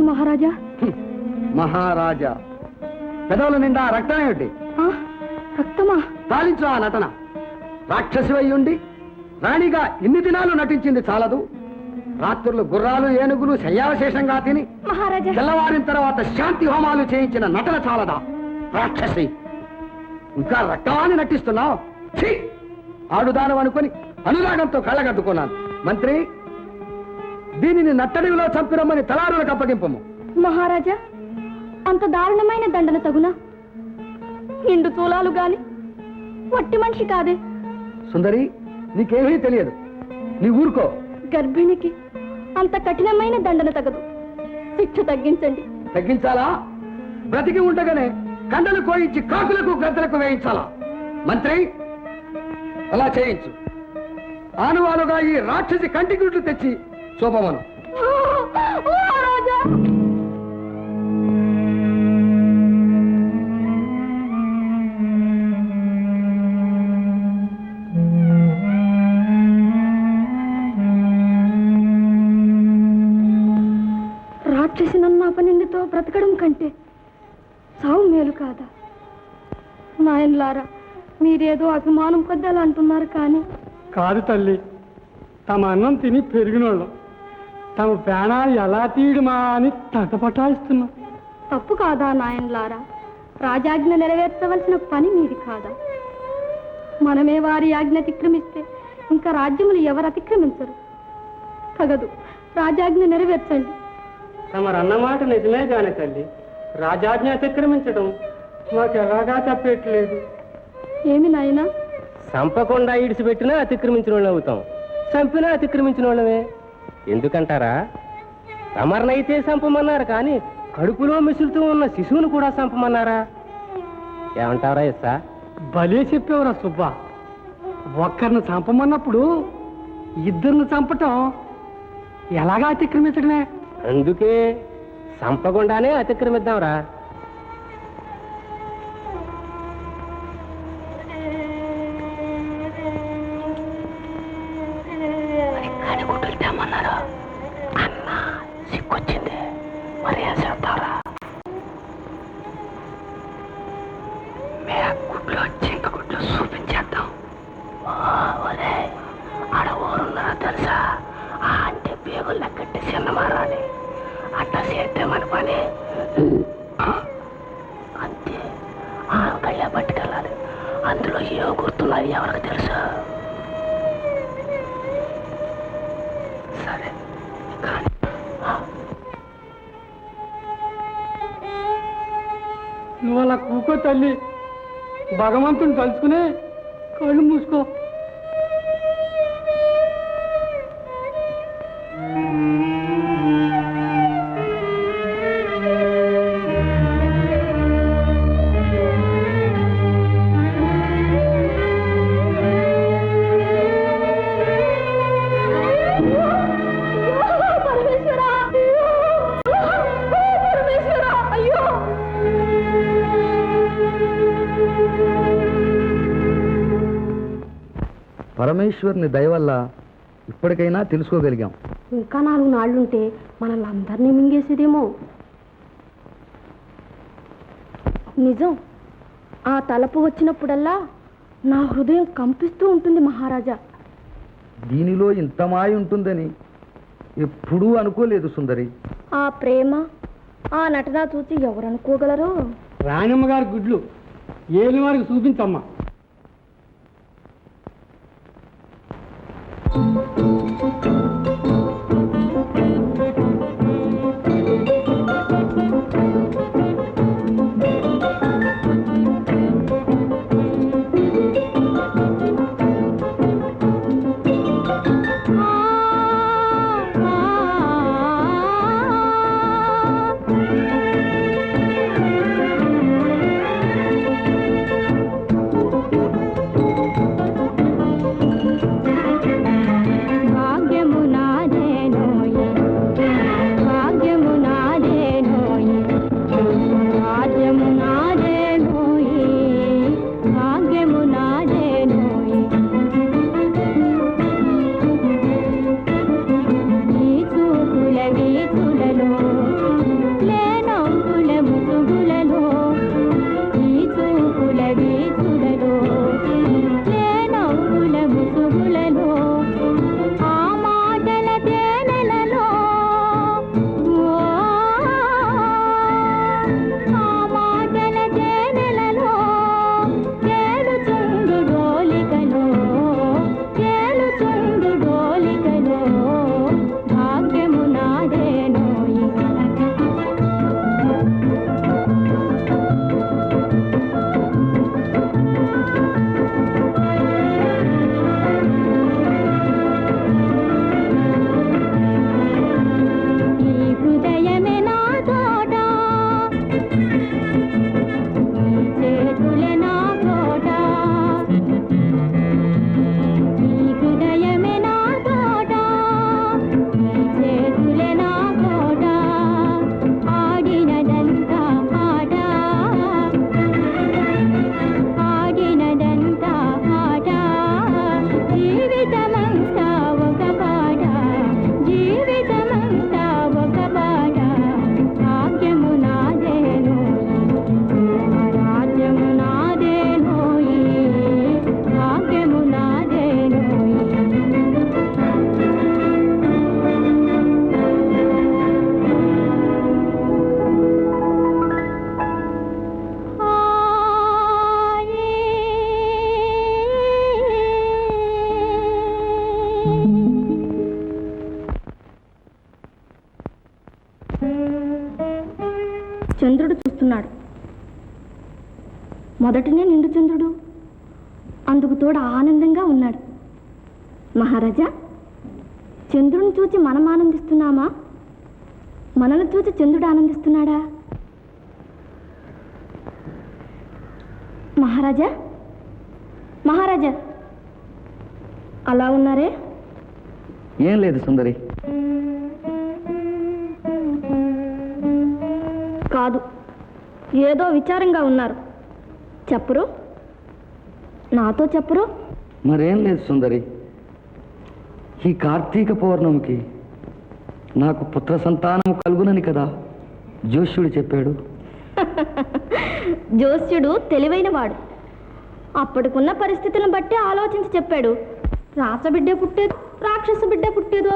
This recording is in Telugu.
మహారాజా మహారాజా పెదవుల నిండా రక్తం ఏమిటి? రక్తమా? తాలించు ఆ నటన. రాక్షసి అయ్యుండి రాణిగా ఇన్ని దినాలు నటించింది చాలదు. రాత్రులు గుర్రాలు ఏనుగులు శయ్యావశేషంగా తిని మహారాజా తెల్లవారిన తర్వాత శాంతి హోమాలు చేయించిన నటన చాలదా? రాక్షసి, ఇంకా రక్తమాన్ని నటిస్తున్నావు? ఆడుదానం అనుకుని అనురాగంతో కళ్ళగద్దుకున్నాను. మంత్రి, దీనిని నట్టడివిలో చంపిరమ్మని తలారులకు అప్పగింపము. మహారాజా, అంత దారుణమైన దండన తగునా? నిండు తూలాలు గాని వట్టి మనిషి కాదే. సుందరి, నీకేమీ తెలియదు, నీ ఊరుకో. గర్భిణికి అంత కఠినమైన దండన తగదు. శిక్ష తగ్గించండి. తగ్గించాలా? బ్రతికి ఉండగానే కండలు కోయించి కాకులకు గద్దలకు వేయించాలా? మంత్రి, అలా చేయించు. ఆనువాలుగా ఈ రాక్షసి కంటి గుడ్లు తెచ్చి శోభమను. రాక్షసి నన్ను అపనిందితో బ్రతకడం కంటే సావు మేలు కాదా? నాయనలారా, మీరేదో అభిమానం కొద్ది అలా అంటున్నారు కానీ కాదు తల్లి, తమ అన్నం తిని పెరిగినోళ్ళం. తమ ప్రాణాలు ఎలా తీయడమా అని తటపటాయిస్తున్నా. తప్పు కాదా నాయనలారా? రాజాజ్ఞ నెరవేర్చవలసిన పని మీది కాదా? మనమే వారి ఆజ్ఞ అతిక్రమిస్తే ఇంకా రాజ్యములు ఎవరు అతిక్రమించరు. తగదు, రాజాజ్ఞ నెరవేర్చండి. తమరన్నమాట నిజమే కాని తల్లి, రాజాజ్ఞ అతిక్రమించడం మాకు ఎలాగా తప్పేట్లేదు. ఏమి నాయనా? చంపకుండా ఇడిచిపెట్టినా అతిక్రమించిన వాళ్ళు అవుతాం, చంపినా అతిక్రమించిన వాళ్ళమే. ఎందుకంటారా? తమరనైతే చంపమన్నారు కానీ కడుపులో మిసులుతూ ఉన్న శిశువును కూడా చంపమన్నారా? ఏమంటారా ఇస్తా? భలే చెప్పేవరా సుబ్బా. ఒక్కరిని చంపమన్నప్పుడు ఇద్దరిని చంపటం ఎలాగా అతిక్రమించడమే. అందుకే చంపకుండానే అతిక్రమిద్దాంరా. గుడ్డలు తెమ్మన్నారు అన్న, సిక్కొచ్చింది, మరి ఏం చేస్తారా? గుడ్లు చింక గుడ్లు చూపించేద్దాం. ఆడ ఊరున్నారా తెలుసా? అంటే పేగులు కట్టి చిన్నమారాని అట్లా చేస్తే మన పని అంతే. కళ్ళ పట్టుకెళ్ళాలి. అందులో ఏ గుర్తున్నాయి ఎవరికి తెలుసా? సరే కానీ నువ్వు అలా కూకో తల్లి, భగవంతుని తలుచుకుని కళ్ళు మూసుకో. పరమేశ్వరుని దయ వల్ల ఇప్పటికైనా తెలుసుకోగలిగాం. ఇంకా 4 నాళ్ళుంటే మనల్ని అందరినీ మింగేసేదేమో. నిజం, ఆ తలపు వచ్చినప్పుడల్లా నా హృదయం కంపిస్తూ ఉంటుంది మహారాజా. దీనిలో ఇంత మాయ ఉంటుందని ఎప్పుడూ అనుకోలేదు సుందరి. ఆ ప్రేమ, ఆ నటన చూసి ఎవరు అనుకోగలరు? రాణమ్మ గారి గుడ్లు ఏలి వారికి చూపించమ్మా. మొదటనే నిండు చంద్రుడు, అందుకు తోడు ఆనందంగా ఉన్నాడు. మహారాజా, చంద్రుని చూచి మనం ఆనందిస్తున్నామా, మనల్ని చూచి చంద్రుడు ఆనందిస్తున్నాడా? మహారాజా, మహారాజా, అలా ఉన్నారే? ఏం లేదు సుందరి. కాదు, ఏదో విచారంగా ఉన్నారు. చెప్పరు, నాతో చెప్పరు. మరేం లేదు సుందరి. ఈ కార్తీక పౌర్ణమికి నాకు పుత్ర సంతానం కలుగునని కదా జోష్యుడు చెప్పాడు. జోస్యుడు తెలివైనవాడు. అప్పటికున్న పరిస్థితులను బట్టి ఆలోచించి చెప్పాడు. రాచబిడ్డ పుట్టేదో, రాక్షస బిడ్డ పుట్టేదో